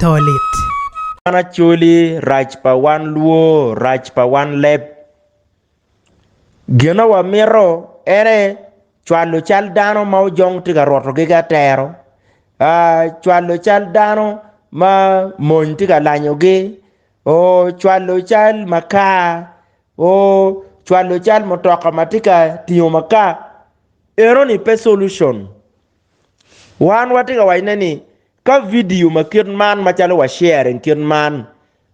toilet. Acholi rach pa wan luo rach pa wan lep. Gino wa miro ere chwalo chal dano ma ojong tiga roto giga tero. Chwalo chal dano ma mon tiga lanyo gi. O chwalo chal maka. O chwalo chal motoka matika tiyo maka. Ero ni pe solution. Wan watiga waineni ka video makir man machalo wa sharing kir man.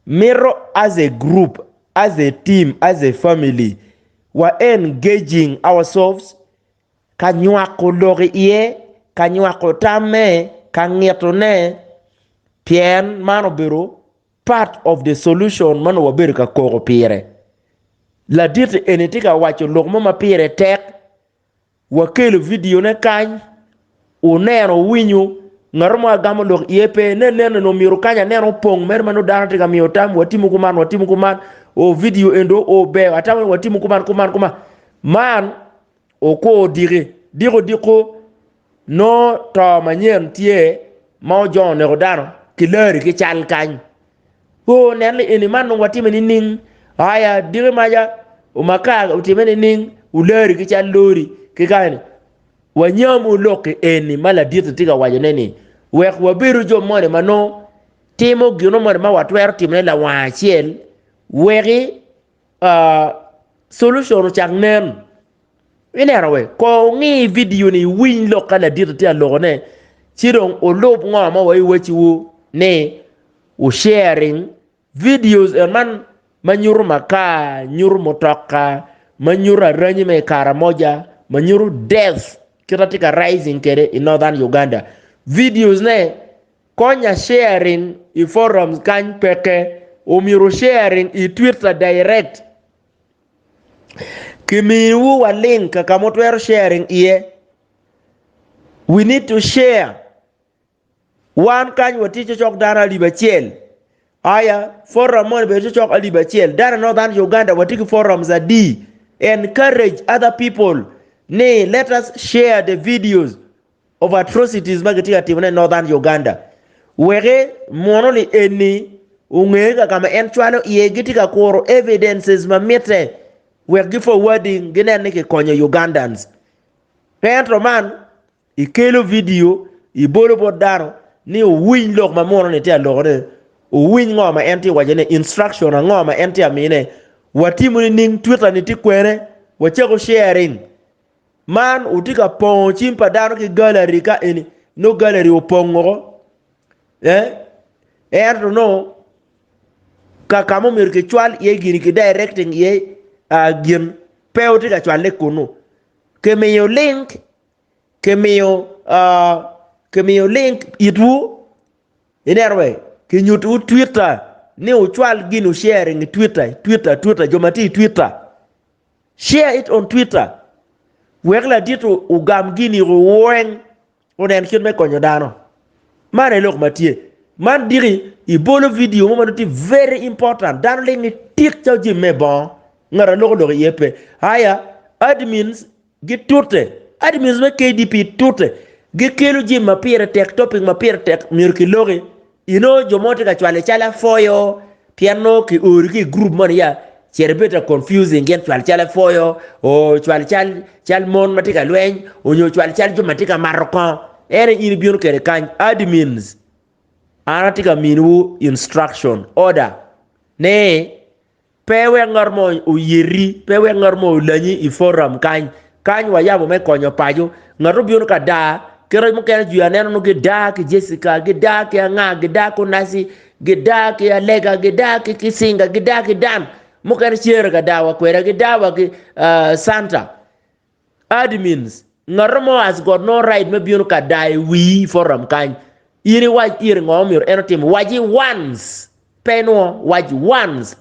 Miro as a group, as a team, as a family, we're engaging ourselves. Kanywako lori iye, kanywako tame, kanyeto ne, pien mano biro part of the solution mano wabiri ka koro pire. La dite enitika wacho lok mama pire tek, wakelu video ne kany, unero winyu, ngarumo agamo lok iepe ne neno no miru kanya neno pong mer manu dana tiga miotam watimu kuman o video endo o be atame watimu kuman man o ko diko no to manyen tie ma jon ne dano kileri ki chal kany o nen eni man no watime ni ning aya dire maja o maka utime ni ning uleri ki chal lori ki kany wanyamu loke eni mala dito tiga wajo neni wek wabiru jo mone mano timo gino mone ma watwer timne la wachiel wegi solution chak nen inero we ko ngi video ni win loka la dito tia logone chirong olob ngoma wa iwechi wu ne u sharing videos man manyuru maka nyuru motoka manyuru ranyi me kara moja manyuru death kiratika rising kere in northern Uganda. Videos ne konya sharing i forums kany peke umiru sharing i Twitter direct kimiwu wa link kakamotwero sharing iye. We need to share one kany waticho chok dana libachiel aya forum mon be chok alibachiel dana northern Uganda watiki forums adi. Encourage other people. Nay, let us share the videos of atrocities magatika timone northern Uganda. Wege monoli eni ungega kama enchwalo iyegitika koro evidences mamete wegi forwarding ginene ke konyo Ugandans. Pentro man ikelo video ibolo bodaro ni uwin lok mamono ne tia logore uwin ngoma enti wajene instruction ngoma enti amine watimu ni ning Twitter ni tikwere wacheko sharing. Man utika pon chimpa dano ki gallery ka eni no gallery upongo no kakamo mirke chwal ye gini ki directing ye gin pe utika chwal le kunu kemeyo link itu inerwe kinyutu Twitter ni uchwal ginu sharing Twitter jomati Twitter share it on Twitter. Wekla dito ugam gini ruweng onen kin me konyo dano mane lok matie man diri ibolo video mo manuti very important dano le ni tik chaw ji me bon ngara lok yepe haya admins gitute admins me KDP tute gikelu ji mapire tek topic mapire tek mirki logi jomote ka chwale chala foyo piano ki uri ki group man ya cherbeta confusing gen chwal chala foyo o chwal chal mon matika lweny o nyo chwal chal jo matika maroko ere in bion kere kany admins anatika minu instruction order ne pewe ngarmo uyiri pewe ngarmo lanyi i forum kany wayabo me konyo pajo ngaro bion ka da kero mo kere ju aneno no geda ki Jessica geda ki anga geda ko nasi geda ki alega geda ki kisinga geda ki dan mukere chiere ga dawa kwera ga dawa ki Santa admins ngarmo has got no right me biunu ka dai we forum kan iri waj iri ngomir enotim waji once peno waji once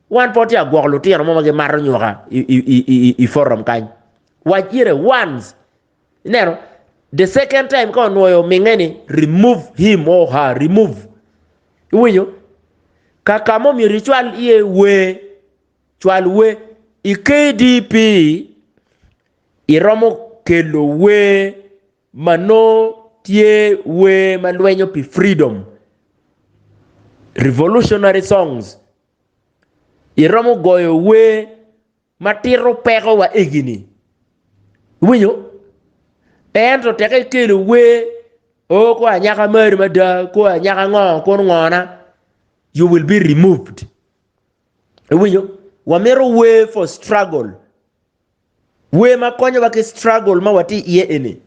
one poti agwoglu tiro mo mage maro nyoka i forum kan waji iri once nero the second time ko noyo mingeni remove him or her remove iwinyo kakamo mi ritual iye we chwal we i KDP iromo kelo we mano tie we malwenyo pi freedom revolutionary songs iromo goyo we matiro peko wa egini winyo ento teke kele we o ko anyaka mari mada ko anyaka ngo kon ngona you will be removed winyo wamero we for struggle we makonyo wa ke struggle ma wati iye ene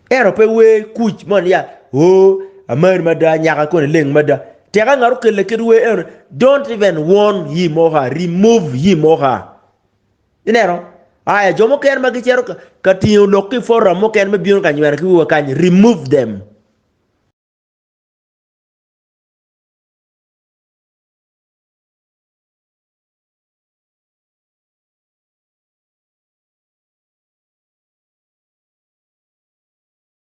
ero pe we kuch mon ya o amari mada nyaka kon leng mada teka ngaru kele kedwe ero don't even warn him or her, remove him or her inero aya jomo ken magichero katiyo lokki for mo ken me bion kanywar ki wo kany remove them